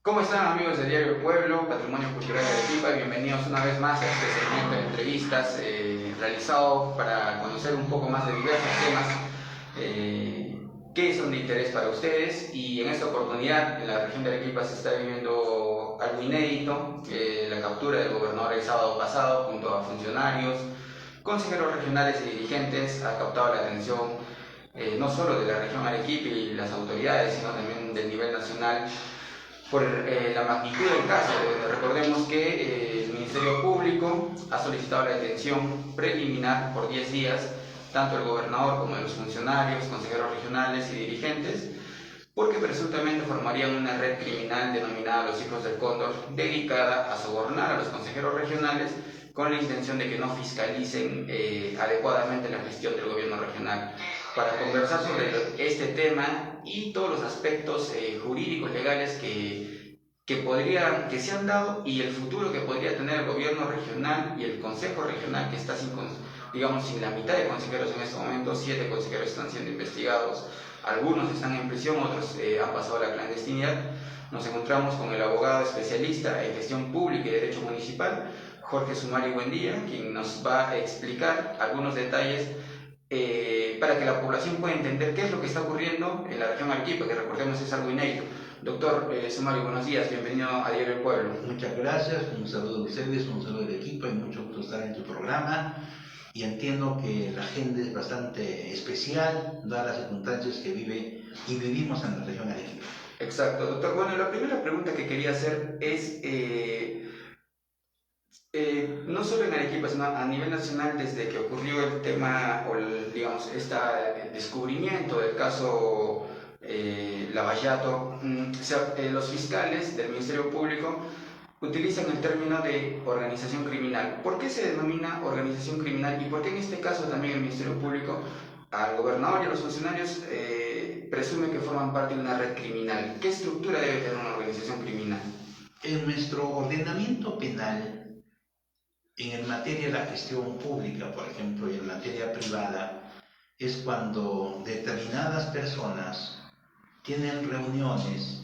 ¿Cómo están, amigos del Diario El Pueblo, Patrimonio Cultural de Arequipa? Bienvenidos una vez más a este segmento de entrevistas realizado para conocer un poco más de diversos temas que son de interés para ustedes. Y en esta oportunidad en la región de Arequipa se está viviendo algo inédito, la captura del gobernador el sábado pasado junto a funcionarios, consejeros regionales y dirigentes. Ha captado la atención no solo de la región Arequipa y las autoridades, sino también del nivel nacional, por la magnitud del caso. Recordemos que el Ministerio Público ha solicitado la detención preliminar por 10 días, tanto el gobernador como de los funcionarios, consejeros regionales y dirigentes, porque presuntamente formarían una red criminal denominada Los Hijos del Cóndor, dedicada a sobornar a los consejeros regionales con la intención de que no fiscalicen adecuadamente la gestión del gobierno regional. Para conversar sobre este tema y todos los aspectos jurídicos, legales que se han dado y el futuro que podría tener el gobierno regional y el consejo regional, que está sin la mitad de consejeros en este momento. 7 consejeros están siendo investigados, algunos están en prisión, otros han pasado a la clandestinidad. Nos encontramos con el abogado especialista en gestión pública y derecho municipal, Jorge Sumari Buendía, quien nos va a explicar algunos detalles para que la población pueda entender qué es lo que está ocurriendo en la región Arequipa, que recordemos es algo inédito. Doctor Sumari, buenos días, bienvenido a Diario El Pueblo. Muchas gracias, un saludo a ustedes, un saludo del equipo y mucho gusto estar en tu programa. Y entiendo que la agenda es bastante especial, dadas las circunstancias que vive y vivimos en la región Arequipa. Exacto, doctor. Bueno, la primera pregunta que quería hacer es, no solo en Arequipa, sino a nivel nacional, desde que ocurrió el tema, este descubrimiento del caso Lavallato, los fiscales del Ministerio Público utilizan el término de organización criminal. ¿Por qué se denomina organización criminal y por qué en este caso también el Ministerio Público al gobernador y a los funcionarios presume que forman parte de una red criminal? ¿Qué estructura debe tener una organización criminal? En nuestro ordenamiento penal, en materia de la gestión pública, por ejemplo, y en materia privada, es cuando determinadas personas tienen reuniones,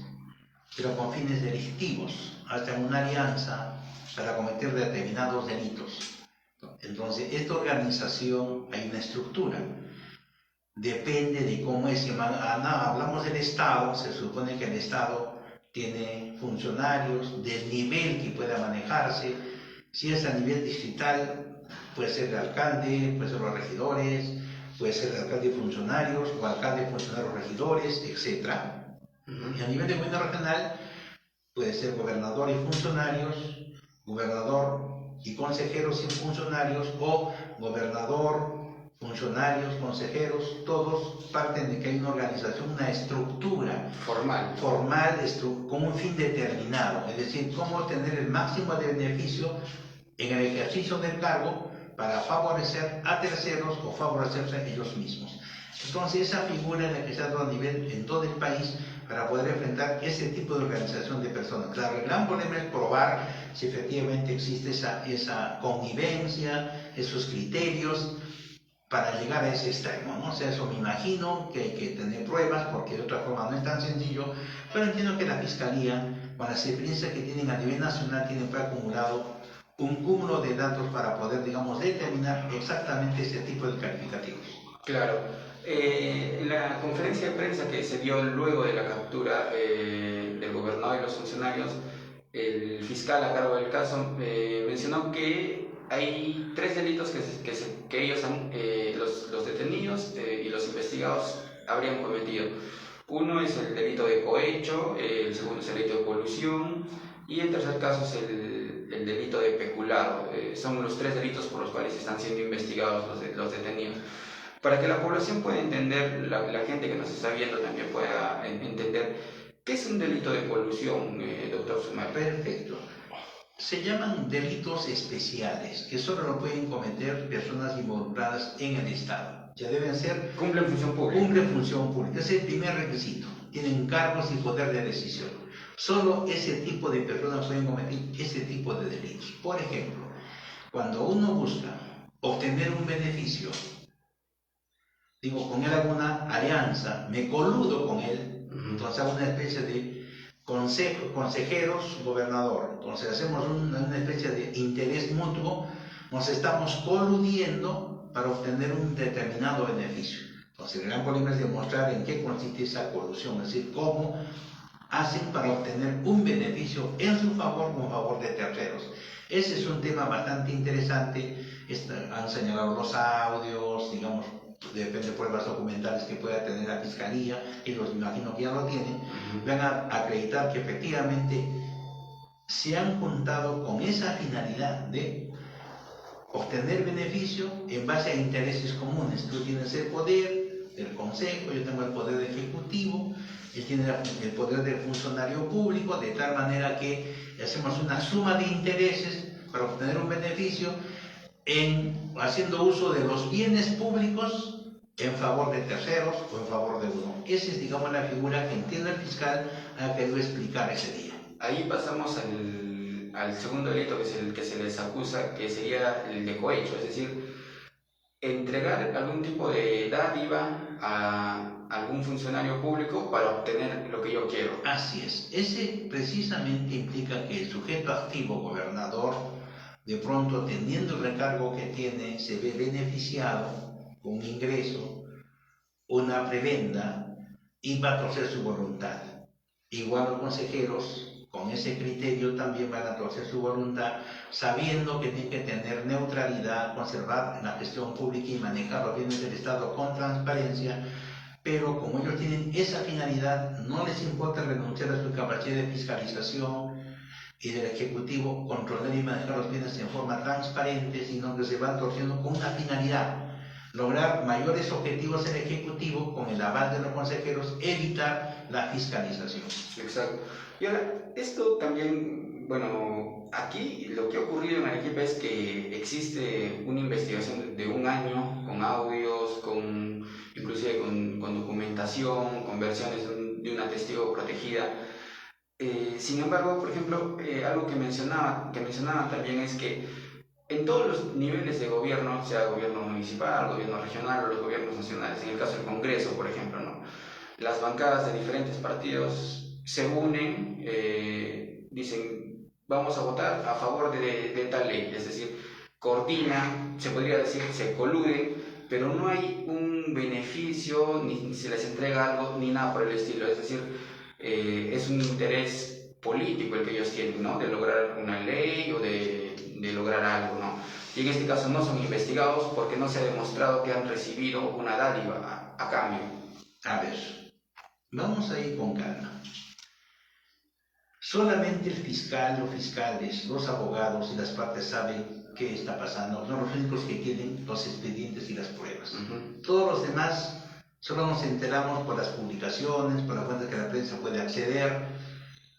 pero con fines delictivos, hasta una alianza para cometer determinados delitos. Entonces, esta organización, hay una estructura, depende de cómo es. Si hablamos del Estado, se supone que el Estado tiene funcionarios del nivel que pueda manejarse. Si es a nivel distrital, puede ser el alcalde, puede ser los regidores, puede ser el alcalde y funcionarios, o alcalde, funcionarios, regidores, etc. Y a nivel de gobierno regional, puede ser gobernador y funcionarios, gobernador y consejeros y funcionarios, o gobernador, funcionarios, consejeros. Todos parten de que hay una organización, una estructura formal, con un fin determinado, es decir, cómo obtener el máximo de beneficio en el ejercicio del cargo para favorecer a terceros o favorecerse ellos mismos. Entonces, esa figura es la que se ha dado a nivel en todo el país para poder enfrentar ese tipo de organización de personas. Claro, el gran problema es probar si efectivamente existe esa connivencia, esos criterios para llegar a ese extremo, ¿no? O sea, eso me imagino que hay que tener pruebas, porque de otra forma no es tan sencillo, pero entiendo que la Fiscalía, con las experiencias que tienen a nivel nacional, tienen acumulado un cúmulo de datos para poder, determinar exactamente ese tipo de calificativos. Claro. En la conferencia de prensa que se dio luego de la captura del gobernador y los funcionarios, el fiscal a cargo del caso mencionó que hay 3 delitos que ellos los detenidos y los investigados habrían cometido. Uno es el delito de cohecho, el segundo es el delito de colusión y el tercer caso es el delito de peculado. Son los 3 delitos por los cuales están siendo investigados los detenidos. Para que la población pueda entender, la gente que nos está viendo también pueda entender, ¿qué es un delito de colusión, doctor Sumari? Perfecto. Se llaman delitos especiales, que solo lo pueden cometer personas involucradas en el Estado. Ya deben ser... Cumplen función pública. Cumplen función pública. Ese es el primer requisito. Tienen cargos y poder de decisión. Solo ese tipo de personas pueden cometer ese tipo de delitos. Por ejemplo, cuando uno busca obtener un beneficio, con él hago una alianza, me coludo con él, entonces hago una especie de consejeros, gobernador. Entonces hacemos una especie de interés mutuo, nos estamos coludiendo para obtener un determinado beneficio. Entonces el gran problema es demostrar en qué consiste esa colusión, es decir, cómo hacen para obtener un beneficio en su favor o en favor de terceros. Ese es un tema bastante interesante. Han señalado los audios, digamos, depende de pruebas documentales que pueda tener la Fiscalía, y los imagino que ya lo tienen, van a acreditar que efectivamente se han juntado con esa finalidad de obtener beneficio en base a intereses comunes. Tú tienes el poder del Consejo, yo tengo el poder ejecutivo, él tiene el poder del funcionario público, de tal manera que hacemos una suma de intereses para obtener un beneficio haciendo uso de los bienes públicos en favor de terceros o en favor de uno. Esa es, digamos, la figura que entiende el fiscal ha querido explicar ese día. Ahí pasamos al segundo delito, que es el que se les acusa, que sería el de cohecho, es decir, entregar algún tipo de dádiva a algún funcionario público para obtener lo que yo quiero. Así es. Ese precisamente implica que el sujeto activo, gobernador, de pronto, teniendo el recargo que tiene, se ve beneficiado con un ingreso, una prebenda, y va a torcer su voluntad. Igual los consejeros, con ese criterio, también van a torcer su voluntad, sabiendo que tienen que tener neutralidad, conservar la gestión pública y manejar los bienes del Estado con transparencia, pero como ellos tienen esa finalidad, no les importa renunciar a su capacidad de fiscalización y del Ejecutivo, controlar y manejar los bienes en forma transparente, sino que se van torciendo con una finalidad: lograr mayores objetivos en el Ejecutivo con el aval de los consejeros, evitar la fiscalización. Exacto. Y ahora, esto también, bueno, aquí lo que ha ocurrido en Arequipa es que existe una investigación de un año con audios, inclusive con documentación, con versiones de una testigo protegida. Sin embargo, por ejemplo, algo que mencionaban también es que en todos los niveles de gobierno, sea gobierno municipal, gobierno regional o los gobiernos nacionales, en el caso del Congreso, por ejemplo, ¿no?, las bancadas de diferentes partidos se unen, dicen, vamos a votar a favor de tal ley, es decir, coordinan, se podría decir, se coluden, pero no hay un beneficio, ni se les entrega algo, ni nada por el estilo, es decir, es un interés político el que ellos tienen, ¿no?, de lograr una ley o de lograr algo, ¿no? Y en este caso no son investigados porque no se ha demostrado que han recibido una dádiva a cambio. A ver, vamos a ir con calma. Solamente el fiscal, los fiscales, los abogados y las partes saben qué está pasando. Son los únicos que tienen los expedientes y las pruebas. Todos los demás solo nos enteramos por las publicaciones, por las fuentes que la prensa puede acceder,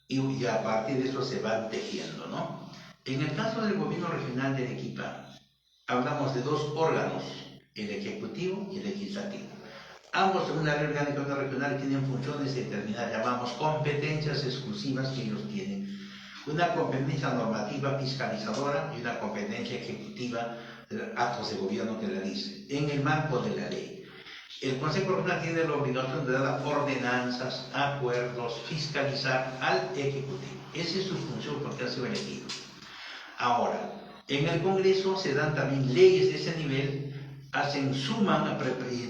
y a partir de eso se van tejiendo, ¿no? En el caso del gobierno regional de Arequipa, hablamos de dos órganos, el Ejecutivo y el Legislativo. Ambos, según la ley orgánica regional, tienen funciones determinadas, llamamos competencias exclusivas que ellos tienen. Una competencia normativa fiscalizadora y una competencia ejecutiva de actos de gobierno que realice, en el marco de la ley. El Consejo Regional tiene la obligación de dar ordenanzas, acuerdos, fiscalizar al Ejecutivo. Esa es su función porque ha sido elegido. Ahora, en el Congreso se dan también leyes de ese nivel, suman,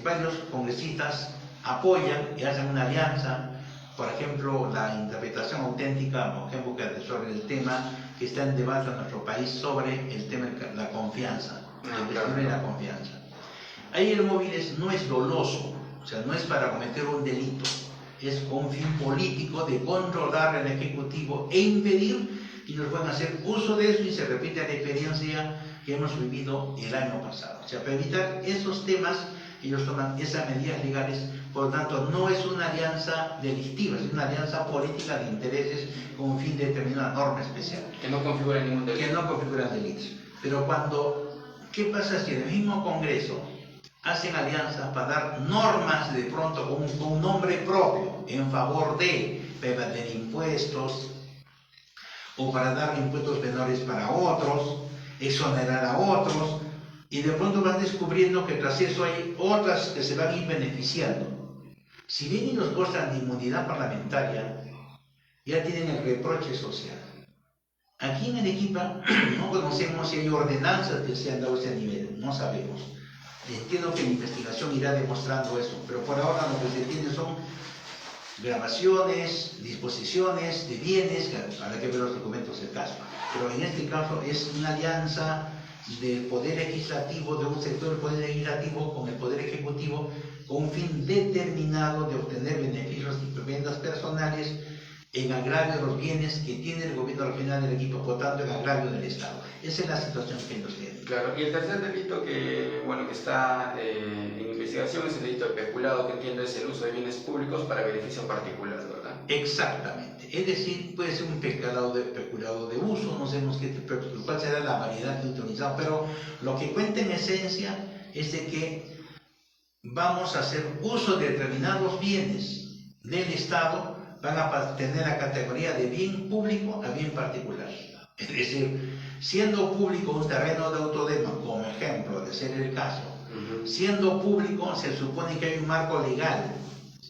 varios congresistas apoyan y hacen una alianza. Por ejemplo, la interpretación auténtica, por ejemplo, sobre el tema que está en debate en nuestro país, sobre el tema de la confianza, la confianza. Ahí el Móviles no es doloso, o sea, no es para cometer un delito, es con fin político de controlar al Ejecutivo e impedir que ellos puedan hacer uso de eso, y se repite la experiencia que hemos vivido el año pasado. O sea, para evitar esos temas, ellos toman esas medidas legales. Por lo tanto, no es una alianza delictiva, es una alianza política de intereses con un fin de determinada norma especial. Que no configura ningún delito. Que no configura delitos. Pero ¿qué pasa si en el mismo Congreso hacen alianzas para dar normas de pronto con un nombre propio en favor de evadir impuestos, o para dar impuestos menores para otros, exonerar a otros, y de pronto van descubriendo que tras eso hay otras que se van a ir beneficiando? Si bien ellos gozan de inmunidad parlamentaria, ya tienen el reproche social. Aquí en Arequipa no conocemos si hay ordenanzas que se han dado a ese nivel, no sabemos. Entiendo que la investigación irá demostrando eso, pero por ahora lo que se tiene son grabaciones, disposiciones de bienes, que habrá que ver los documentos del caso. Pero en este caso es una alianza del Poder Legislativo, de un sector del Poder Legislativo con el Poder Ejecutivo, con un fin determinado de obtener beneficios y prebendas personales en agravio de los bienes que tiene el gobierno regional del Arequipa, por tanto en agravio del Estado. Esa es la situación que ellos tienen. Claro, y el tercer delito que está en investigación es el delito de peculado, que entiendo es el uso de bienes públicos para beneficio particular, ¿verdad? Exactamente, es decir, puede ser un peculado de uso, no sabemos cuál será la variedad que utilizamos, pero lo que cuenta en esencia es de que vamos a hacer uso de determinados bienes del Estado, van a tener la categoría de bien público a bien particular. Es decir, siendo público un terreno de autodema, como ejemplo, de ser el caso, siendo público se supone que hay un marco legal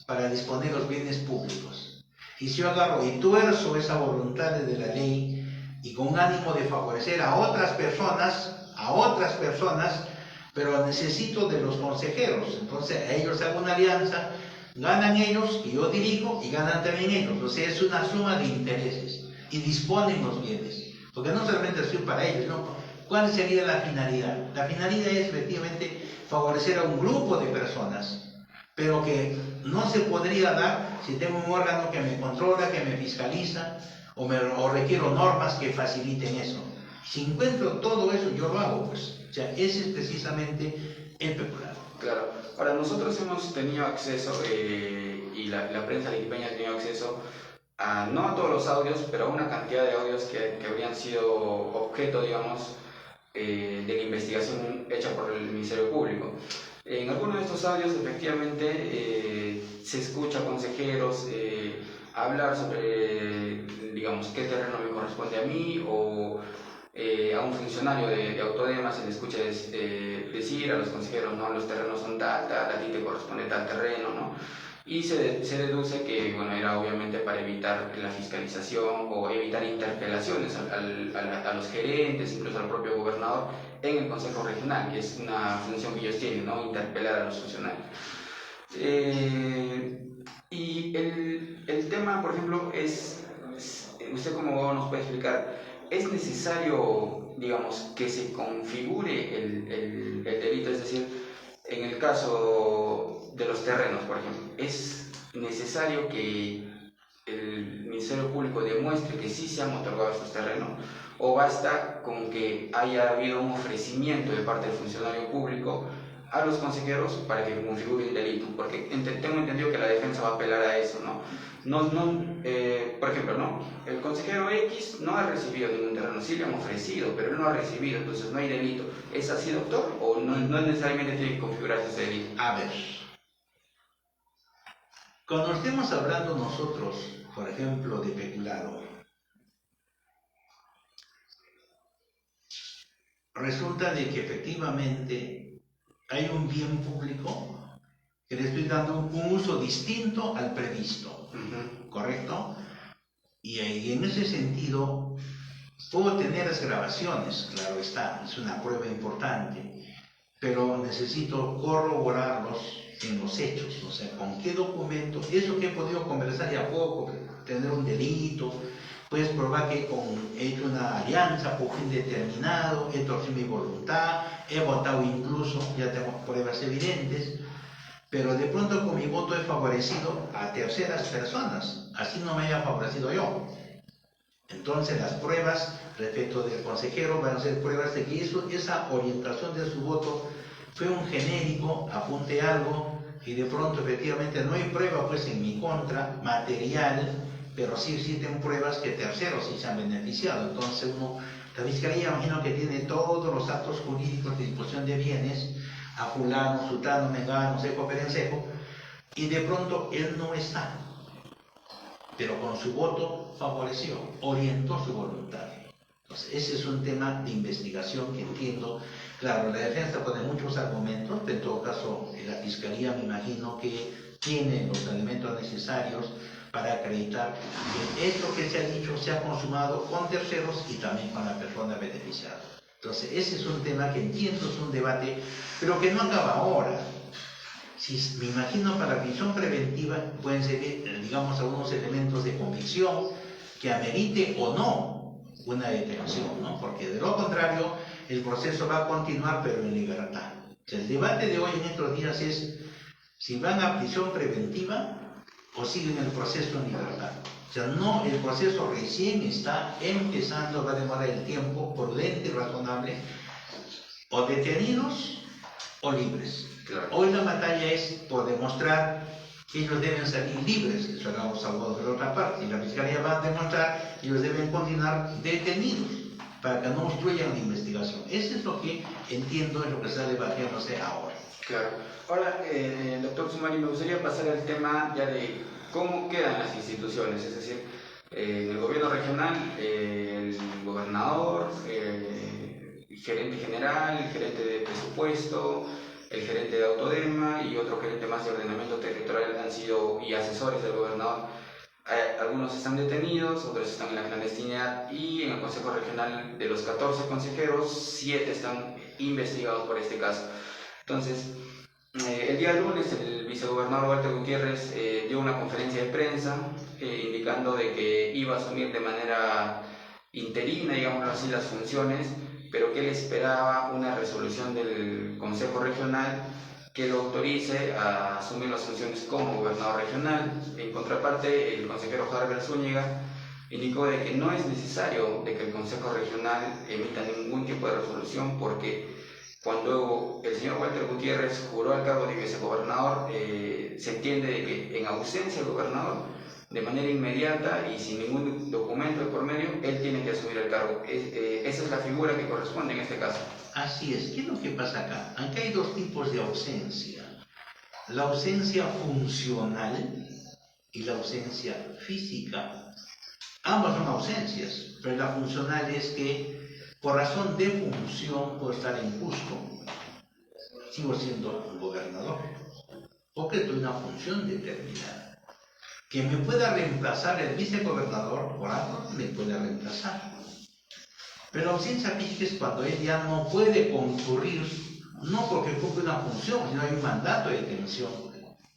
para disponer los bienes públicos. Y si yo agarro y tuerzo esa voluntad de la ley y con ánimo de favorecer a otras personas, pero necesito de los consejeros, entonces a ellos hago una alianza, ganan ellos y yo dirijo y ganan también ellos, o sea, es una suma de intereses y disponen los bienes. Porque no solamente es para ellos, ¿no? ¿Cuál sería la finalidad? La finalidad es efectivamente favorecer a un grupo de personas, pero que no se podría dar si tengo un órgano que me controla, que me fiscaliza, o requiero normas que faciliten eso. Si encuentro todo eso, yo lo hago, pues. O sea, ese es precisamente el peculado. Claro. Ahora, nosotros hemos tenido acceso, y la prensa arequipeña ha tenido acceso no a todos los audios, pero a una cantidad de audios que habrían sido objeto, digamos, de la investigación hecha por el Ministerio Público. En algunos de estos audios, efectivamente, se escucha a consejeros hablar sobre, digamos, qué terreno me corresponde a mí, o a un funcionario de Autodema se le escucha decir a los consejeros, no, los terrenos son tal, a ti te corresponde tal terreno, ¿no? Y se deduce que, bueno, era obviamente para evitar la fiscalización o evitar interpelaciones a los gerentes, incluso al propio gobernador en el Consejo Regional, que es una función que ellos tienen, ¿no? Interpelar a los funcionarios. Y el tema, por ejemplo, usted como abogado nos puede explicar, ¿es necesario, digamos, que se configure el delito? Es decir, en el caso de los terrenos, por ejemplo, ¿es necesario que el Ministerio Público demuestre que sí se han otorgado estos terrenos, o basta con que haya habido un ofrecimiento de parte del funcionario público a los consejeros para que configure el delito? Porque tengo entendido que la defensa va a apelar a eso, ¿no? Por ejemplo, ¿no? El consejero X no ha recibido ningún terreno, sí le han ofrecido, pero él no ha recibido, entonces no hay delito. ¿Es así, doctor? ¿O no necesariamente tiene que configurarse ese delito? A ver, cuando estemos hablando nosotros, por ejemplo, de peculado, resulta de que efectivamente hay un bien público que le estoy dando un uso distinto al previsto, ¿correcto? Y en ese sentido puedo tener las grabaciones, claro está, es una prueba importante, pero necesito corroborarlos en los hechos, o sea, con qué documento, eso que he podido conversar ya poco, tener un delito, puedes probar que he hecho una alianza por fin determinado, he torcido mi voluntad, he votado incluso, ya tengo pruebas evidentes, pero de pronto con mi voto he favorecido a terceras personas, así no me haya favorecido yo. Entonces las pruebas respecto del consejero van a ser pruebas de que esa orientación de su voto fue un genérico, apunte algo, y de pronto efectivamente no hay prueba pues en mi contra, material, pero sí existen pruebas que terceros sí se han beneficiado. Entonces la Fiscalía imagino que tiene todos los actos jurídicos de disposición de bienes, a fulano, sutano, mengano, seco, perencejo, y de pronto él no está, pero con su voto favoreció, orientó su voluntad. Entonces, ese es un tema de investigación que entiendo. Claro, la defensa pone muchos argumentos, pero en todo caso la Fiscalía me imagino que tiene los elementos necesarios para acreditar que esto que se ha dicho se ha consumado con terceros y también con la persona beneficiada. Entonces, ese es un tema que entiendo, es un debate, pero que no acaba ahora. Si me imagino para la prisión preventiva pueden ser, digamos, algunos elementos de convicción que amerite o no una detención, ¿no? Porque de lo contrario el proceso va a continuar pero en libertad. O sea, el debate de hoy en estos días es si van a prisión preventiva o siguen el proceso en libertad. O sea, no, el proceso recién está empezando, va a demorar el tiempo prudente y razonable, o detenidos o libres. Claro. Hoy la batalla es por demostrar que ellos deben salir libres, eso eran los abogados de la otra parte, y la fiscalía va a demostrar que ellos deben continuar detenidos para que no obstruyan la investigación. Eso es lo que entiendo, es lo que está debatiéndose ahora. Claro. Ahora, doctor Sumari, me gustaría pasar al tema ya de cómo quedan las instituciones, es decir, en el gobierno regional, el gobernador, el gerente general, el gerente de presupuesto, el gerente de Autodema y otro gerente más de ordenamiento territorial han sido y asesores del gobernador. Algunos están detenidos, otros están en la clandestinidad y en el Consejo Regional de los 14 consejeros, 7 están investigados por este caso. Entonces, el día lunes el vicegobernador Walter Gutiérrez dio una conferencia de prensa indicando de que iba a asumir de manera interina, digámoslo así, las funciones, pero que él esperaba una resolución del Consejo Regional que lo autorice a asumir las funciones como gobernador regional. En contraparte, el consejero Harber Zúñiga indicó de que no es necesario de que el Consejo Regional emita ningún tipo de resolución porque cuando el señor Walter Gutiérrez juró al cargo de vicegobernador, se entiende de que en ausencia del gobernador, de manera inmediata y sin ningún documento de por medio, él tiene que asumir el cargo. Esa es la figura que corresponde en este caso. Así es. ¿Qué es lo que pasa acá? Aquí hay dos tipos de ausencia. La ausencia funcional y la ausencia física. Ambas son ausencias, pero la funcional es que por razón de función puedo estar en Cusco, sigo siendo un gobernador, porque tuve una función determinada. Que me pueda reemplazar el vicegobernador, por algo me puede reemplazar. Pero la ausencia física es cuando él ya no puede concurrir, no porque cumple una función, sino hay un mandato de detención,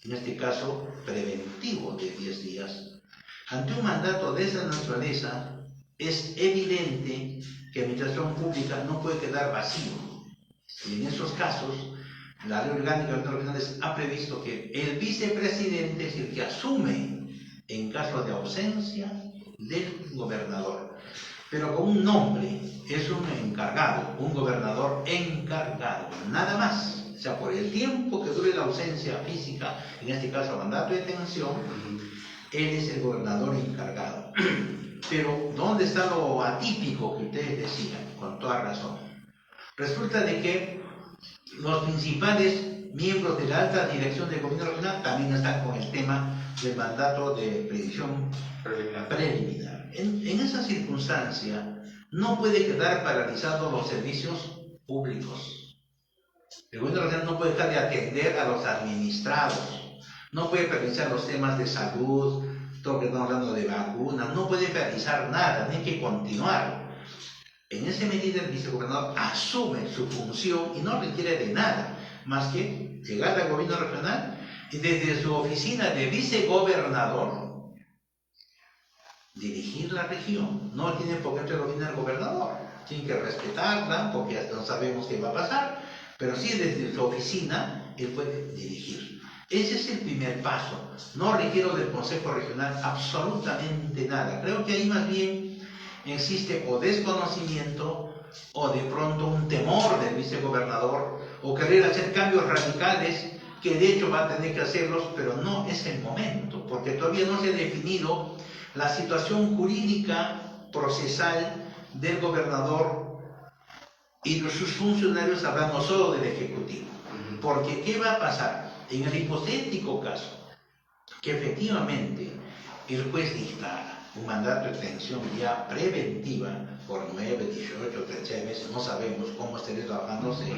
en este caso preventivo de 10 días. Ante un mandato de esa naturaleza, es evidente que la administración pública no puede quedar vacío. Y en esos casos, la ley orgánica de los regionales ha previsto que el vicepresidente es el que asume en caso de ausencia del gobernador. Pero con un nombre, es un encargado, un gobernador encargado, nada más. O sea, por el tiempo que dure la ausencia física, en este caso mandato de detención, él es el gobernador encargado. Pero, ¿dónde está lo atípico que ustedes decían? Con toda razón. Resulta de que los principales miembros de la alta dirección del gobierno regional también están con el tema del mandato de previsión preliminar. En esa circunstancia, no puede quedar paralizados los servicios públicos. El gobierno regional no puede dejar de atender a los administrados. No puede realizar los temas de salud, todo que estamos hablando de vacunas, no puede realizar nada, tiene que continuar. En esa medida el vicegobernador asume su función y no requiere de nada, más que llegar al gobierno regional y desde su oficina de vicegobernador dirigir la región. No tiene por qué intervenir el gobernador, tiene que respetarla porque ya no sabemos qué va a pasar, pero sí desde su oficina él puede dirigir. Ese es el primer paso. No requiero del Consejo Regional absolutamente nada. Creo que ahí más bien existe o desconocimiento o de pronto un temor del vicegobernador o querer hacer cambios radicales que de hecho va a tener que hacerlos, pero no es el momento, porque todavía no se ha definido la situación jurídica procesal del gobernador y de sus funcionarios, hablando solo del Ejecutivo. Porque ¿qué va a pasar? En el hipotético caso que efectivamente el juez dictara un mandato de detención ya preventiva por 9, 18, 13 meses, no sabemos cómo estaría trabajándose,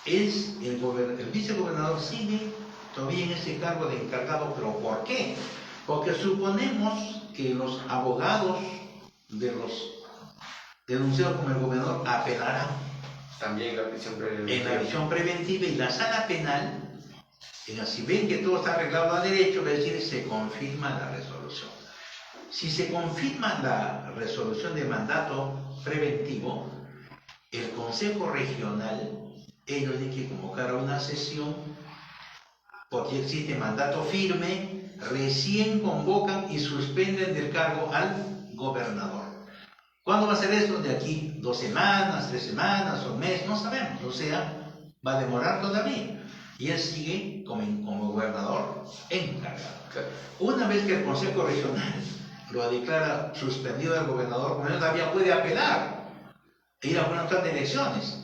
el vicegobernador sigue todavía en ese cargo de encargado. ¿Pero por qué? Porque suponemos que los abogados de los denunciados como el gobernador apelarán También la prisión preventiva. en la prisión preventiva y la sala penal, si ven que todo está arreglado a derecho, es decir, se confirma la resolución. Si se confirma la resolución de mandato preventivo, el Consejo Regional, ellos tienen que convocar a una sesión, porque existe mandato firme, recién convocan y suspenden del cargo al gobernador. ¿Cuándo va a ser esto? De aquí 2 semanas, 3 semanas, un mes, no sabemos. O sea, va a demorar todavía. Y él sigue como gobernador encargado. Claro. Una vez que el Consejo Regional lo declara suspendido al gobernador, el todavía puede apelar e ir a una otra de elecciones.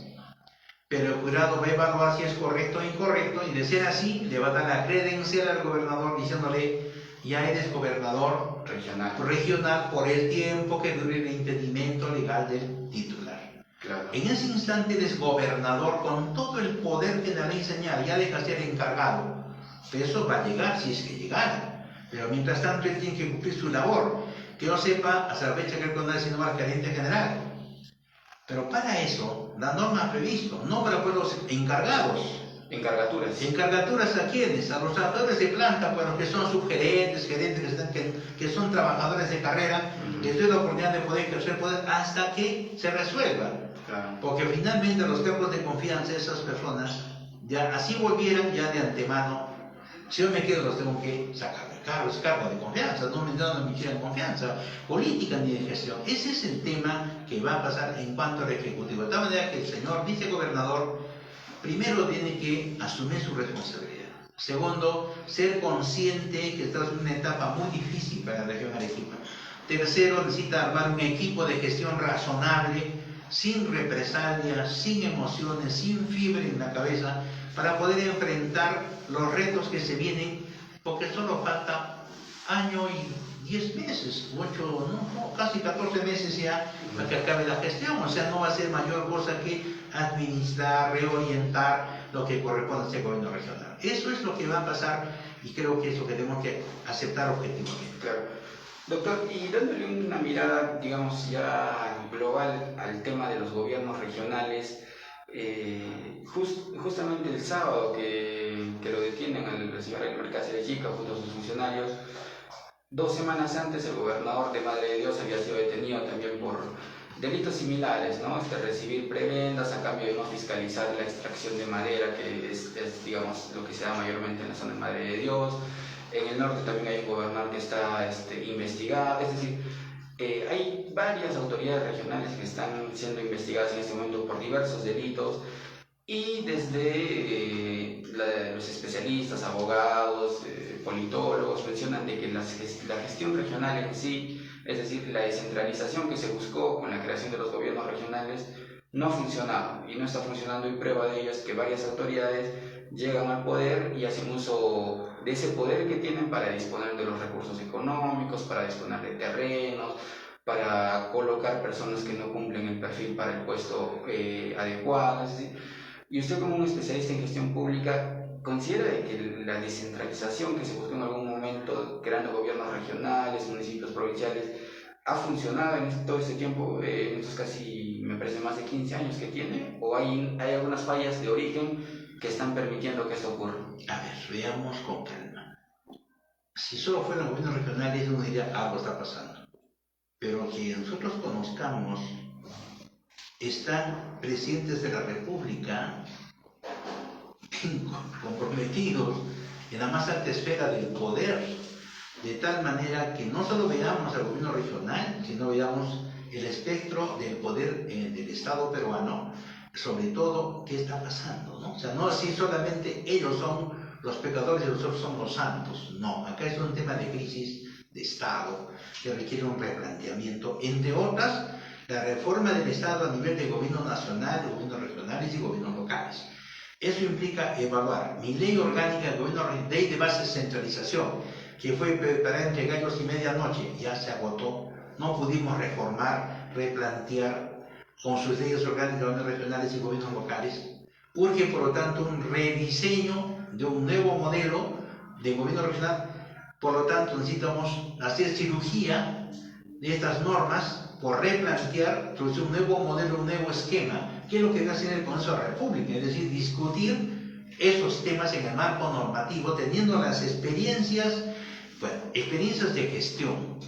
Pero el jurado va a evaluar si es correcto o incorrecto, y de ser así, le va a dar la credencial al gobernador diciéndole: ya eres gobernador regional por el tiempo que dure el impedimento legal del titular. Claro. En ese instante eres gobernador con todo el poder que la ley señala, ya dejas de ser encargado. Pero eso va a llegar si es que llegara. Pero mientras tanto él tiene que cumplir su labor. Que yo sepa, hasta la fecha que él conoce sino al gerente general. Pero para eso, la norma ha previsto, nombra pues los encargados. Encargaturas. ¿Encargaturas a quiénes? A los trabajadores de planta, bueno, que son subgerentes, gerentes, que son trabajadores de carrera, que tienen la oportunidad de poder ejercer poder hasta que se resuelva. Claro. Porque finalmente los cargos de confianza de esas personas, ya así volvieran ya de antemano, si yo me quedo los tengo que sacar de cargo, es cargo de confianza, no me quieren confianza política ni de gestión. Ese es el tema que va a pasar en cuanto al Ejecutivo. De tal manera que el señor vicegobernador primero tiene que asumir su responsabilidad. Segundo, ser consciente que esta es una etapa muy difícil para la región Arequipa. Tercero, necesita armar un equipo de gestión razonable, sin represalias, sin emociones, sin fiebre en la cabeza, para poder enfrentar los retos que se vienen, porque solo falta año y 10 meses, 8, no, casi 14 meses ya para que acabe la gestión. O sea, no va a ser mayor cosa que administrar, reorientar lo que corresponde a este gobierno regional. Eso es lo que va a pasar y creo que es lo que tenemos que aceptar objetivamente. Claro. Doctor, y dándole una mirada, digamos, ya global al tema de los gobiernos regionales, justamente el sábado que lo detienen al señor Elmer Cáceres Yica junto a sus funcionarios, 2 semanas antes el gobernador de Madre de Dios había sido detenido también por delitos similares, ¿no? Recibir prebendas a cambio de no fiscalizar la extracción de madera, que es, digamos, lo que se da mayormente en la zona de Madre de Dios. En el norte también hay un gobernador que está investigado, es decir, hay varias autoridades regionales que están siendo investigadas en este momento por diversos delitos, y desde los especialistas, abogados, politólogos mencionan de que la gestión regional en sí, es decir, la descentralización que se buscó con la creación de los gobiernos regionales, no ha funcionado, y no está funcionando, y prueba de ello es que varias autoridades llegan al poder y hacen uso de ese poder que tienen para disponer de los recursos económicos, para disponer de terrenos, para colocar personas que no cumplen el perfil para el puesto adecuado. Es decir, y usted, como un especialista en gestión pública, ¿considera que la descentralización que se buscó en algún momento, creando gobiernos regionales, municipios provinciales, ha funcionado en todo este tiempo, en estos casi, me parece, más de 15 años que tiene? ¿O hay algunas fallas de origen que están permitiendo que esto ocurra? A ver, veamos con calma. Si solo fueran gobiernos regionales, uno diría algo está pasando. Pero que nosotros conozcamos, están presidentes de la República comprometidos en la más alta esfera del poder, de tal manera que no solo veamos al gobierno regional, sino veamos el espectro del poder del Estado peruano, sobre todo qué está pasando, ¿no? O sea, no así solamente ellos son los pecadores y nosotros somos los santos, no, acá es un tema de crisis de Estado que requiere un replanteamiento, entre otras, la reforma del Estado a nivel de gobierno nacional, gobiernos regionales y gobiernos locales. Eso implica evaluar mi ley orgánica de gobierno, ley de base de centralización, que fue preparada entre gallos y medianoche, ya se agotó, no pudimos reformar, replantear con sus leyes orgánicas de gobiernos regionales y gobiernos locales. Urge, por lo tanto, un rediseño de un nuevo modelo de gobierno regional Por lo tanto, necesitamos hacer cirugía de estas normas por replantear un nuevo modelo, un nuevo esquema, que es lo que va a hacer el Consejo de la República, es decir, discutir esos temas en el marco normativo, teniendo las experiencias, bueno, experiencias de gestión,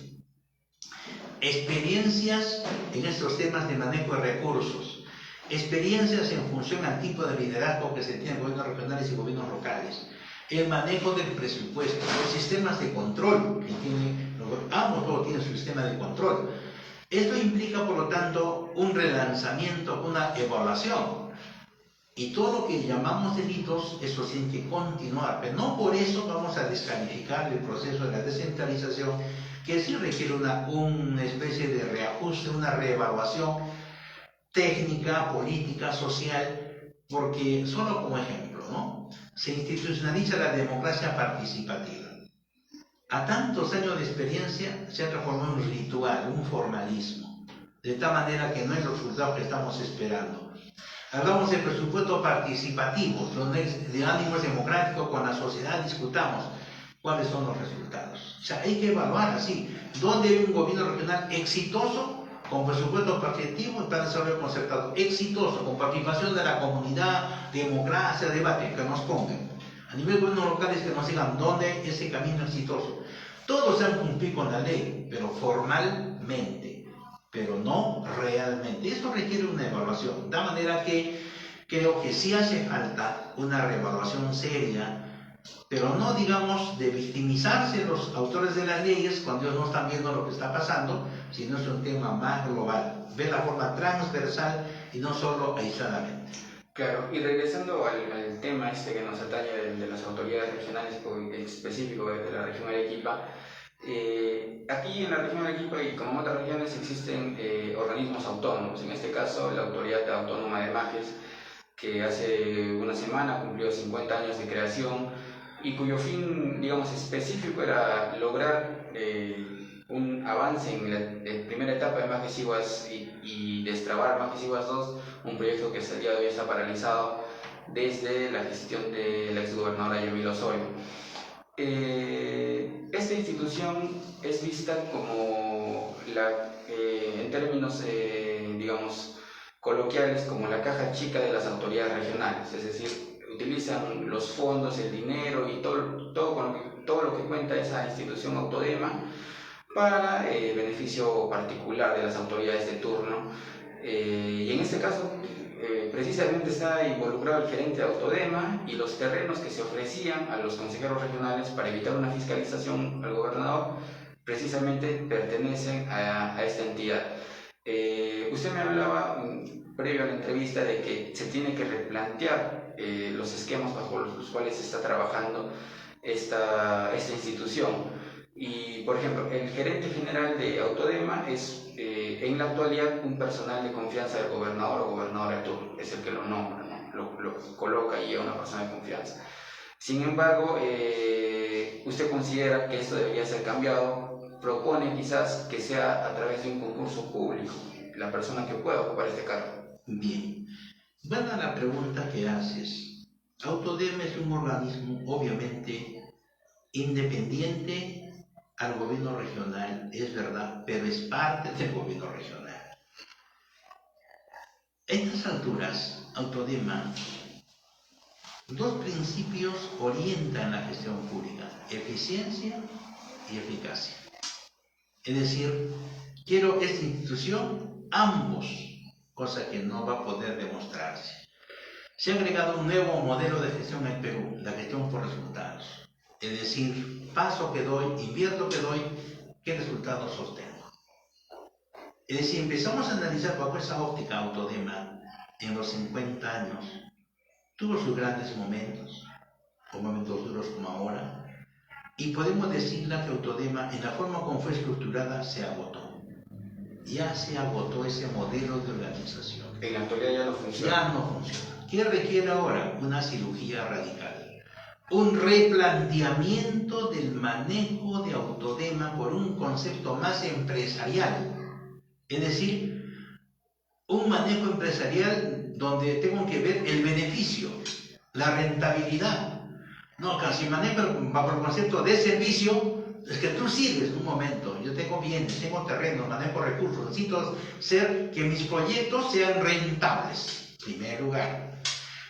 experiencias en estos temas de manejo de recursos, experiencias en función al tipo de liderazgo que se tiene en gobiernos regionales y gobiernos locales, el manejo del presupuesto, los sistemas de control que tienen, ambos todos tienen su sistema de control. Esto implica, por lo tanto, un relanzamiento, una evaluación. Y todo lo que llamamos delitos, eso tiene que continuar, pero no por eso vamos a descalificar el proceso de la descentralización, que sí requiere una especie de reajuste, una reevaluación técnica, política, social, porque solo como ejemplo, ¿no? Se institucionaliza la democracia participativa. A tantos años de experiencia se ha transformado en un ritual, un formalismo, de tal manera que no es los resultados que estamos esperando. Hablamos de presupuesto participativo, donde de ánimo democrático con la sociedad discutamos cuáles son los resultados. O sea, hay que evaluar así, dónde hay un gobierno regional exitoso, con presupuesto participativo y plan de desarrollo concertado, exitoso, con participación de la comunidad, democracia, debate, que nos pongan. A nivel de gobiernos locales que nos digan dónde ese camino exitoso. Todos se han cumplido con la ley, pero formalmente, pero no realmente. Esto requiere una evaluación, de manera que creo que sí hace falta una reevaluación seria, pero no digamos de victimizarse los autores de las leyes cuando ellos no están viendo lo que está pasando, sino es un tema más global, ver la forma transversal y no solo aisladamente. Claro, y regresando al tema que nos atañe de las autoridades regionales, en específico de la región Arequipa, aquí en la región Arequipa y como en otras regiones existen organismos autónomos, en este caso la Autoridad Autónoma de Majes, que hace una semana cumplió 50 años de creación y cuyo fin, digamos, específico era lograr un avance en la primera etapa de Majes Iguas y destrabar Majes Iguas 2, un proyecto que hasta el día de hoy está paralizado desde la gestión de la exgobernadora Yomil Osorio. Esta institución es vista como, en términos, digamos, coloquiales, como la caja chica de las autoridades regionales, es decir, utilizan los fondos, el dinero y todo lo que cuenta esa institución Autodema para beneficio particular de las autoridades de turno. Y en este caso, precisamente está involucrado el gerente de Autodema y los terrenos que se ofrecían a los consejeros regionales para evitar una fiscalización al gobernador, precisamente pertenecen a esta entidad. Usted me hablaba previo a la entrevista de que se tiene que replantear los esquemas bajo los cuales se está trabajando esta institución. Y, por ejemplo, el gerente general de Autodema es en la actualidad un personal de confianza del gobernador o gobernadora de turno, es el que lo nombra, ¿no? lo coloca y a una persona de confianza. Sin embargo, usted considera que esto debería ser cambiado, propone quizás que sea a través de un concurso público la persona que pueda ocupar este cargo. Bien, van a la pregunta que haces. Autodema es un organismo obviamente independiente al gobierno regional, es verdad, pero es parte del gobierno regional. En estas alturas, Autodema, dos principios orientan la gestión pública: eficiencia y eficacia. Es decir, quiero esta institución, ambos, cosa que no va a poder demostrarse. Se ha agregado un nuevo modelo de gestión en Perú, la gestión por resultados. Es decir, paso que doy, invierto que doy, ¿qué resultados sostengo? Es decir, empezamos a analizar bajo esa óptica Autodema en los 50 años. Tuvo sus grandes momentos, o momentos duros como ahora, y podemos decirle que Autodema, en la forma como fue estructurada, se agotó. Ya se agotó ese modelo de organización. En la actualidad ya no funciona. Ya no funciona. ¿Qué requiere ahora? Una cirugía radical. Un replanteamiento del manejo de Autodema por un concepto más empresarial. Es decir, un manejo empresarial donde tengo que ver el beneficio, la rentabilidad. No, casi manejo bajo el concepto de servicio, es que tú sirves un momento, yo tengo bienes, tengo terrenos, manejo recursos, necesito que mis proyectos sean rentables, en primer lugar.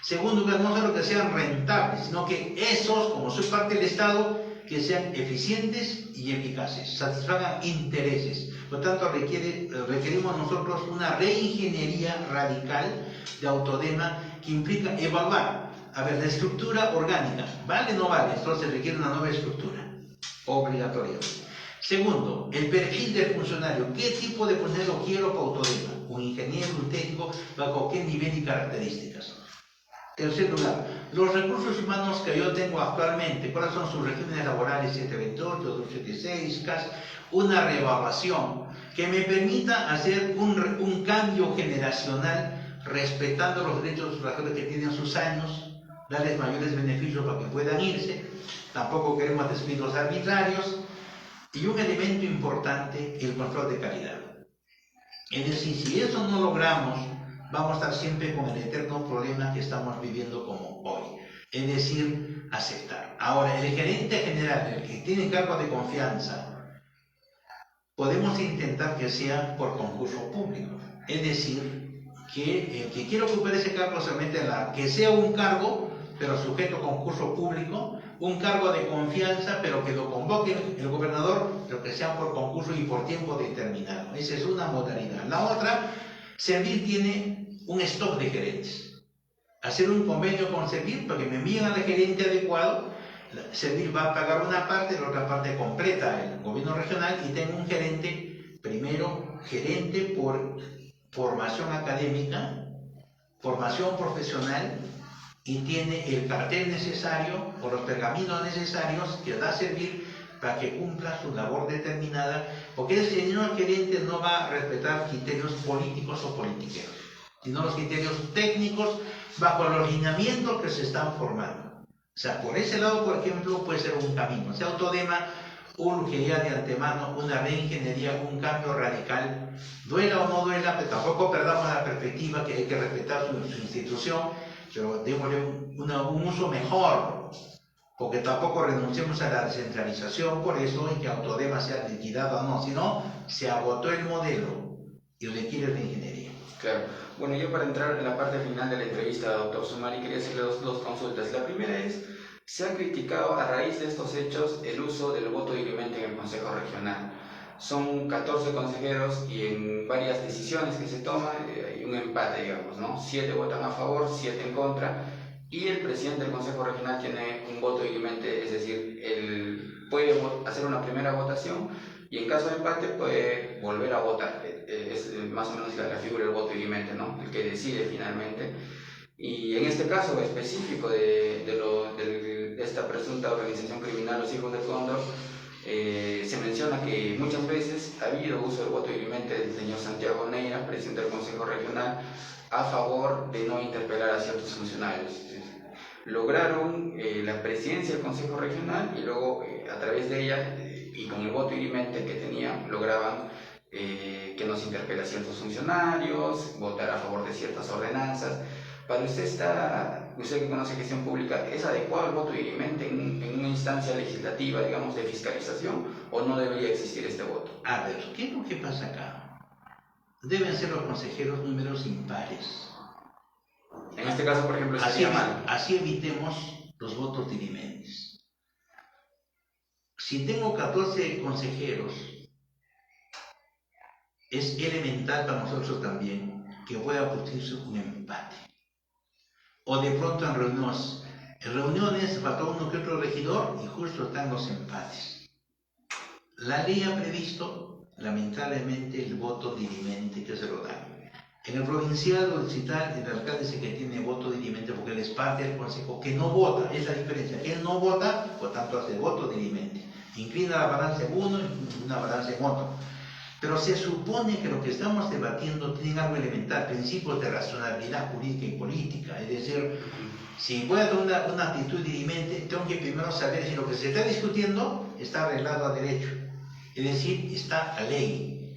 Segundo lugar, no solo que sean rentables, sino que esos, como soy parte del Estado, que sean eficientes y eficaces, satisfagan intereses. Por lo tanto, requerimos nosotros una reingeniería radical de Autodema que implica evaluar, a ver, la estructura orgánica, ¿vale o no vale? Entonces requiere una nueva estructura, obligatoria. Segundo, el perfil del funcionario. ¿Qué tipo de funcionario quiero para Autodema? ¿Un ingeniero, un técnico, bajo qué nivel y características? Tercer lugar, los recursos humanos que yo tengo actualmente, ¿cuáles son sus regímenes laborales 728, 276, CAS? Una reevaluación que me permita hacer un cambio generacional respetando los derechos de los trabajadores que tienen sus años, darles mayores beneficios para que puedan irse, tampoco queremos despidos arbitrarios, y un elemento importante, el control de calidad. Es decir, si eso no logramos, vamos a estar siempre con el eterno problema que estamos viviendo como hoy, es decir, aceptar. Ahora, el gerente general, el que tiene cargo de confianza, podemos intentar que sea por concurso público, es decir, que el que quiera ocupar ese cargo se mete que sea un cargo, pero sujeto a concurso público, un cargo de confianza, pero que lo convoque el gobernador, pero que sea por concurso y por tiempo determinado. Esa es una modalidad. La otra, Servir tiene un stock de gerentes. Hacer un convenio con Servir para que me envíen al gerente adecuado. Servir va a pagar una parte, la otra parte completa el gobierno regional, y tengo un gerente, primero gerente por formación académica, formación profesional, y tiene el cartel necesario o los pergaminos necesarios que va a servir para que cumpla su labor determinada, porque el señor gerente no va a respetar criterios políticos o politiqueros, sino los criterios técnicos bajo los lineamientos que se están formando. O sea, por ese lado, por ejemplo, puede ser un camino. O sea, Autodema urgiría de antemano una reingeniería, un cambio radical, duela o no duela, pero tampoco perdamos la perspectiva que hay que respetar su institución, pero démosle un uso mejor, porque tampoco renunciemos a la descentralización por eso y que Autodema sea liquidado o no, sino se agotó el modelo y requiere reingeniería. Claro. Bueno, yo para entrar en la parte final de la entrevista, doctor Sumari, quería hacerle dos consultas. La primera es, se ha criticado a raíz de estos hechos el uso del voto dirimente en el Consejo Regional. Son 14 consejeros y en varias decisiones que se toman hay un empate, digamos, ¿no? 7 votan a favor, 7 en contra, y el presidente del Consejo Regional tiene un voto dirimente, es decir, él puede hacer una primera votación y en caso de empate puede volver a votar. Es más o menos la figura del voto dirimente, ¿no? El que decide finalmente. Y en este caso específico de esta presunta organización criminal Los Hijos del Cóndor, se menciona que muchas veces ha habido uso del voto dirimente del señor Santiago Neira, presidente del Consejo Regional, a favor de no interpelar a ciertos funcionarios. Lograron la presidencia del Consejo Regional y luego a través de ella y con el voto dirimente que tenían lograban que no se interpela a ciertos funcionarios, votar a favor de ciertas ordenanzas. Para usted, usted que conoce gestión pública, ¿es adecuado el voto dirimente en una instancia legislativa, digamos, de fiscalización, o no debería existir este voto? A ver, ¿qué es lo que pasa acá? Deben ser los consejeros números impares. En este caso, por ejemplo, sería mal. Así evitemos los votos dirimentes. Si tengo 14 consejeros, es elemental para nosotros también que pueda producirse un empate. O de pronto en reuniones faltó uno que otro regidor y justo están los empates. La ley ha previsto, lamentablemente, el voto dirimente que se lo da. En el provincial o el distrital, el alcalde dice que tiene voto dirimente porque él es parte del consejo, que no vota, es la diferencia. Él no vota, por tanto hace voto dirimente. Inclina la balanza en uno y una balanza en otro. Pero se supone que lo que estamos debatiendo tiene algo elemental, principios de racionalidad jurídica y política. Es decir, si voy a dar una actitud dirimente, tengo que primero saber si lo que se está discutiendo está arreglado a derecho. Es decir, está a ley.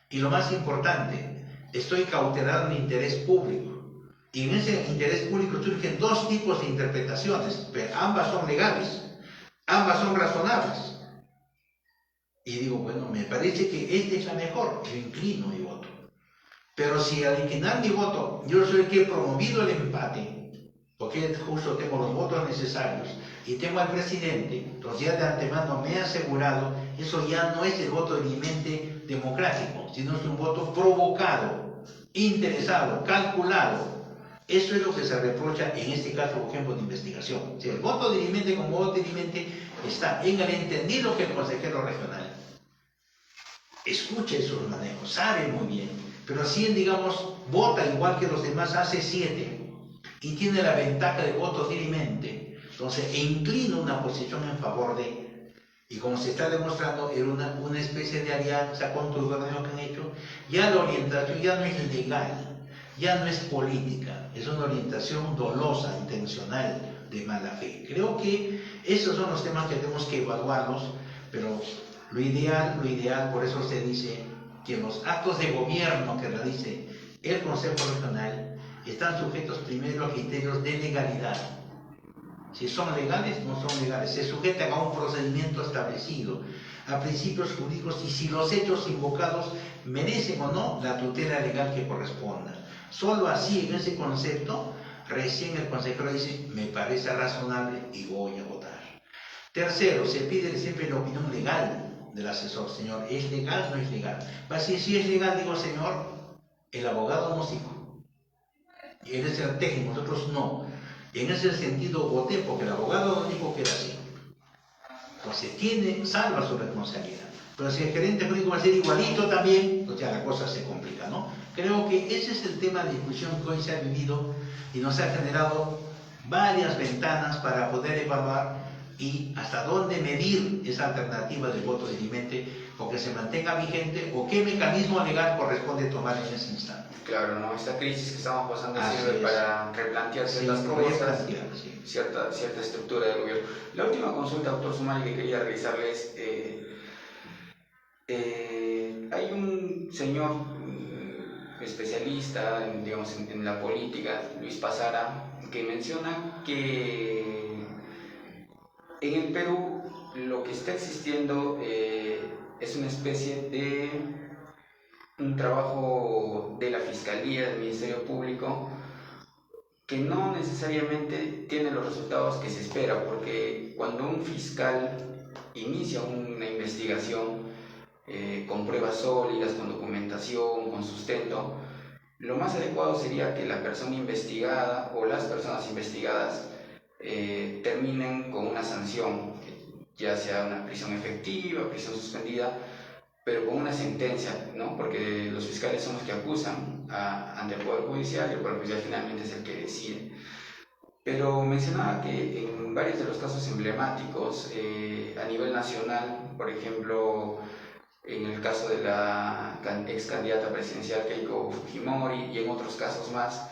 Y lo más importante, estoy cautelando el interés público. Y en ese interés público surgen dos tipos de interpretaciones, pero ambas son legales, ambas son razonables. y digo, bueno, me parece que esta es la mejor, yo inclino mi voto. Pero si al inclinar mi voto, yo soy el que he promovido el empate, porque justo tengo los votos necesarios y tengo al presidente, entonces ya de antemano me he asegurado, eso ya no es el voto dirimente democrático, sino es un voto provocado, interesado, calculado. Eso es lo que se reprocha en este caso, por ejemplo, de investigación. O sea, el voto dirimente como voto dirimente está en el entendido que el consejero regional escucha esos manejos, sabe muy bien, pero si él, digamos, vota igual que los demás, hace 7 y tiene la ventaja de voto dirimente, entonces inclina una posición en favor de, y como se está demostrando, era una especie de alianza con todo el gobierno que han hecho, ya la orientación ya no es legal, ya no es política, es una orientación dolosa, intencional, de mala fe. Creo que esos son los temas que tenemos que evaluarlos, pero lo ideal, por eso se dice que los actos de gobierno que realice el Consejo Regional están sujetos primero a criterios de legalidad. Si son legales, no son legales. Se sujetan a un procedimiento establecido, a principios jurídicos y si los hechos invocados merecen o no la tutela legal que corresponda. Solo así, en ese concepto, recién el consejero dice, me parece razonable y voy a votar. Tercero, se pide siempre la opinión legal del asesor. Señor, ¿es legal o no es legal? Va a decir, si es legal, digo, señor, el abogado músico. Y él es el técnico, nosotros no. En ese sentido voté porque el abogado no dijo que era así. Entonces salva su responsabilidad. Pero si el gerente jurídico va a ser igualito también, pues ya la cosa se complica, ¿no? Creo que ese es el tema de discusión que hoy se ha vivido y nos ha generado varias ventanas para poder evaluar y hasta dónde medir esa alternativa del voto dirimente o que se mantenga vigente o qué mecanismo legal corresponde tomar en ese instante. Claro, ¿no? Esta crisis que estamos pasando sirve para replantear ciertas cosas, sí. cierta estructura del gobierno. La última consulta, doctor Sumari, que quería realizarles, hay un señor especialista en la política, Luis Pazara, que menciona que en el Perú lo que está existiendo es una especie de un trabajo de la Fiscalía, del Ministerio Público, que no necesariamente tiene los resultados que se espera, porque cuando un fiscal inicia una investigación con pruebas sólidas, con documentación, con sustento, lo más adecuado sería que la persona investigada o las personas investigadas terminen con una sanción, ya sea una prisión efectiva, prisión suspendida, pero con una sentencia, ¿no? Porque los fiscales son los que acusan ante el Poder Judicial y el Poder Judicial finalmente es el que decide. Pero mencionaba que en varios de los casos emblemáticos a nivel nacional, por ejemplo, en el caso de la ex candidata presidencial Keiko Fujimori y en otros casos más,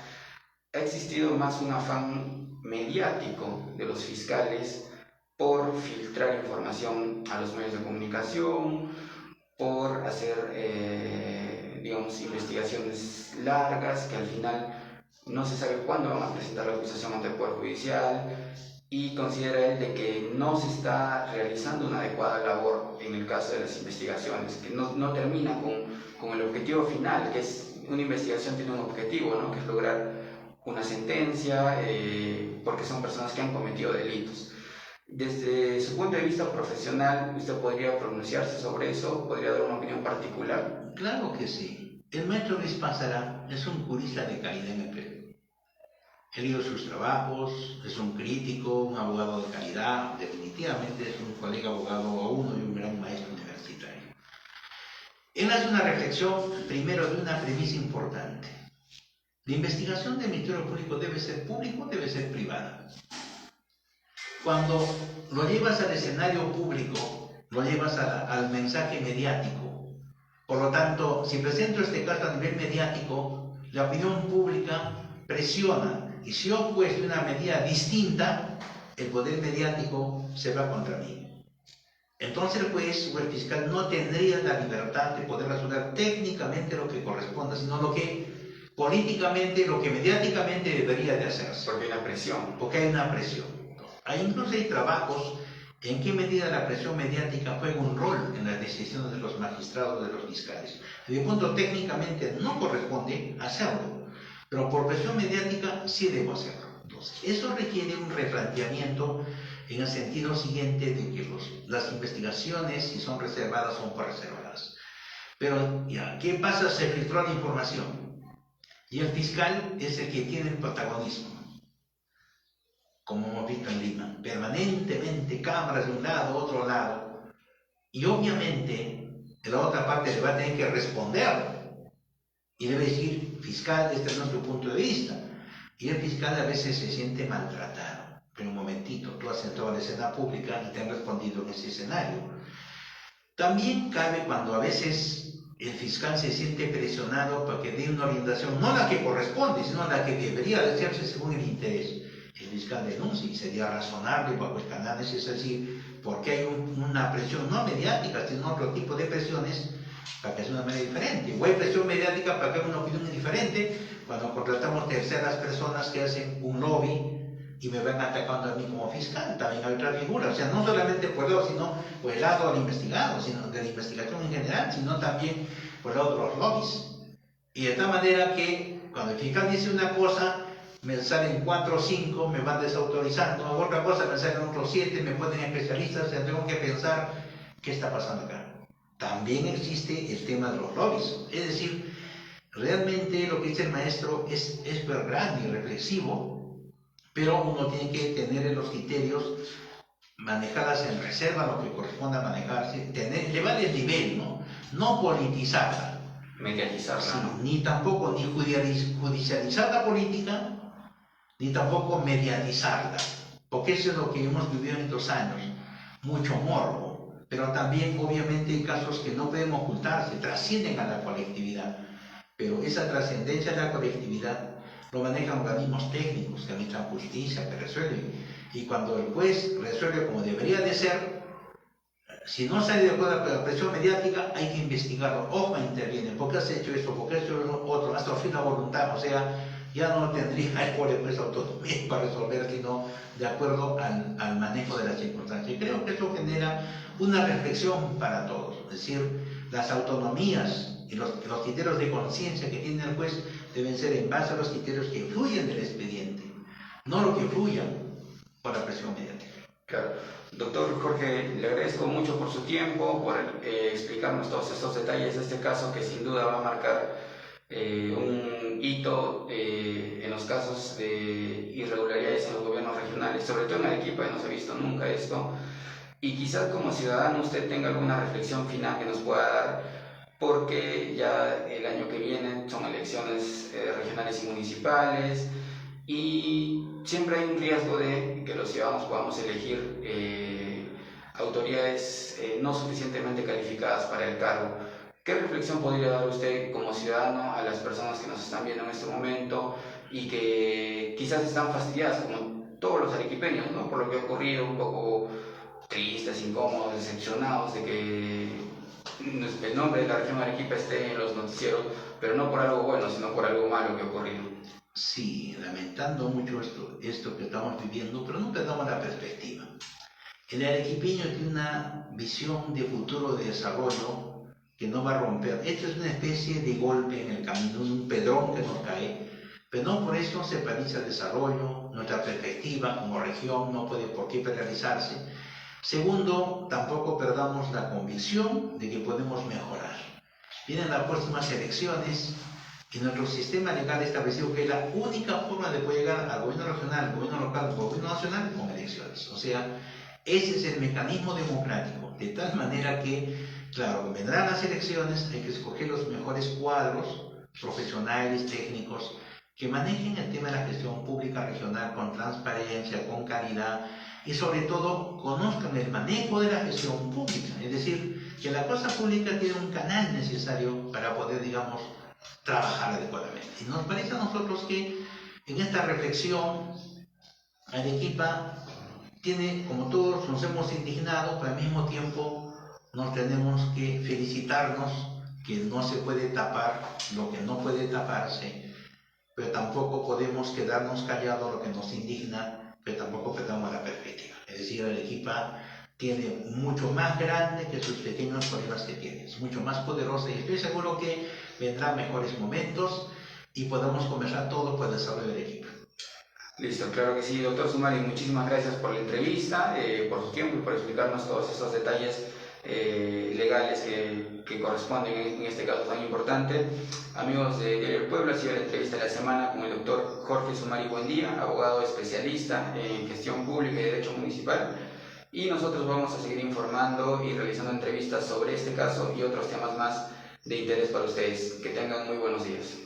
ha existido más un afán mediático de los fiscales por filtrar información a los medios de comunicación, por hacer, investigaciones largas que al final no se sabe cuándo van a presentar la acusación ante el Poder Judicial y considera él de que no se está realizando una adecuada labor en el caso de las investigaciones, que no termina con el objetivo final, que es una investigación tiene un objetivo, ¿no? Que es lograr una sentencia, porque son personas que han cometido delitos. Desde su punto de vista profesional, ¿usted podría pronunciarse sobre eso? ¿Podría dar una opinión particular? Claro que sí. El maestro Luis Pazara es un jurista de calidad en el Perú. He leído sus trabajos, es un crítico, un abogado de calidad, definitivamente es un colega abogado a uno y un gran maestro universitario. Él hace una reflexión primero de una premisa importante. La investigación del Ministerio Público debe ser público o debe ser privada. Cuando lo llevas al escenario público, lo llevas al mensaje mediático. Por lo tanto, si presento este caso a nivel mediático, la opinión pública presiona y si yo opuesto una medida distinta, el poder mediático se va contra mí. Entonces el juez o el fiscal no tendría la libertad de poder resolver técnicamente lo que corresponda, sino lo que políticamente, lo que mediáticamente debería de hacerse. Porque hay una presión. Porque hay una presión. Incluso hay trabajos en qué medida la presión mediática juega un rol en las decisiones magistrados, de los fiscales. De punto técnicamente no corresponde hacerlo, pero por presión mediática sí debo hacerlo. Entonces, eso requiere un replanteamiento en el sentido siguiente de que las investigaciones, si son reservadas, son por reservadas. Pero ya, ¿qué pasa? Se filtró la información y el fiscal es el que tiene el protagonismo, como hemos visto en Lima, permanentemente cámaras de un lado, otro lado, y obviamente la otra parte le va a tener que responder y debe decir, fiscal, este es nuestro punto de vista, y el fiscal a veces se siente maltratado. Pero un momentito, tú has entrado a la escena pública y te han respondido en ese escenario. También cabe cuando a veces el fiscal se siente presionado para que dé una orientación, no la que corresponde, sino la que debería hacerse según el interés. El fiscal denuncia y sería razonable bajo el canal, es decir, porque hay una presión no mediática, sino otro tipo de presiones para que sea de una manera diferente. O hay presión mediática para que haya una opinión diferente cuando contratamos terceras personas que hacen un lobby y me van atacando a mí como fiscal. También hay otra figura, o sea, no solamente por el lado, sino por el lado del investigado, sino de la investigación en general, sino también por el lado de los lobbies. Y de tal manera que cuando el fiscal dice una cosa, me salen 4 o 5, me van desautorizando, hago otra cosa, me salen otros 7, me ponen especialistas, tengo que pensar qué está pasando acá. También existe el tema de los lobbies, es decir, realmente lo que dice el maestro es verdad y reflexivo, pero uno tiene que tener los criterios, manejarlas en reserva, lo que corresponda manejarse, llevar el nivel, no politizarla. Mediatizarla, Sí, ¿no? ni tampoco ni judicializar la política, ni tampoco mediatizarla, porque eso es lo que hemos vivido en estos años, mucho morbo, pero también obviamente hay casos que no pueden ocultarse, trascienden a la colectividad, pero esa trascendencia a la colectividad lo manejan organismos técnicos que administran justicia, que resuelven, y cuando el juez resuelve como debería de ser, si no sale de acuerdo con la presión mediática, hay que investigarlo. Ojo, interviene. ¿Por qué has hecho eso? ¿Por qué has hecho eso otro? Hasta el fin de voluntad. O sea, ya no tendría el pobre juez autonomía para resolver, sino de acuerdo al manejo de las circunstancias. Y creo que eso genera una reflexión para todos. Es decir, las autonomías y los criterios de conciencia que tiene el juez deben ser en base a los criterios que fluyen del expediente, no lo que fluyan por la presión mediática. Claro. Doctor Jorge, le agradezco mucho por su tiempo, por explicarnos todos estos detalles de este caso que sin duda va a marcar un hito en los casos de irregularidades en los gobiernos regionales, sobre todo en Arequipa, que no se ha visto nunca esto. Y quizás como ciudadano usted tenga alguna reflexión final que nos pueda dar, porque ya el año que viene son elecciones regionales y municipales, y siempre hay un riesgo de que los ciudadanos podamos elegir autoridades no suficientemente calificadas para el cargo. ¿Qué reflexión podría dar usted como ciudadano a las personas que nos están viendo en este momento y que quizás están fastidiadas, como todos los arequipeños, ¿no?, por lo que ha ocurrido, un poco tristes, incómodos, decepcionados de que el nombre de la región Arequipa esté en los noticieros, pero no por algo bueno, sino por algo malo que ha ocurrido? Sí, lamentando mucho esto que estamos viviendo, pero no perdamos la perspectiva. El arequipeño tiene una visión de futuro de desarrollo que no va a romper. Esto es una especie de golpe en el camino, un pedrón que nos cae, pero no por eso se paraliza el desarrollo. Nuestra perspectiva como región no puede por qué paralizarse. Segundo, tampoco perdamos la convicción de que podemos mejorar. Vienen las próximas elecciones y nuestro sistema legal establecido que es la única forma de poder llegar al gobierno regional, al gobierno local, al gobierno nacional con elecciones. O sea, ese es el mecanismo democrático, de tal manera que, claro, vendrán las elecciones, hay que escoger los mejores cuadros profesionales, técnicos, que manejen el tema de la gestión pública regional con transparencia, con calidad, y sobre todo conozcan el manejo de la gestión pública, es decir, que la cosa pública tiene un canal necesario para poder, digamos, trabajar adecuadamente. Y nos parece a nosotros que en esta reflexión Arequipa tiene, como todos nos hemos indignado, pero al mismo tiempo nos tenemos que felicitarnos que no se puede tapar lo que no puede taparse, pero tampoco podemos quedarnos callados lo que nos indigna, pero tampoco perdamos la perspectiva. Es decir, Arequipa tiene mucho más grande que sus pequeños problemas que tiene. es mucho más poderosa y estoy seguro que vendrán mejores momentos y podamos conversar todo por el desarrollo del equipo. Listo, claro que sí, doctor Sumari, muchísimas gracias por la entrevista, por su tiempo y por explicarnos todos estos detalles legales que corresponden en este caso tan importante. Amigos de Diario del Pueblo, ha sido la entrevista de la semana con el doctor Jorge Sumari Buendía, abogado especialista en gestión pública y derecho municipal, y nosotros vamos a seguir informando y realizando entrevistas sobre este caso y otros temas más de interés para ustedes. Que tengan muy buenos días.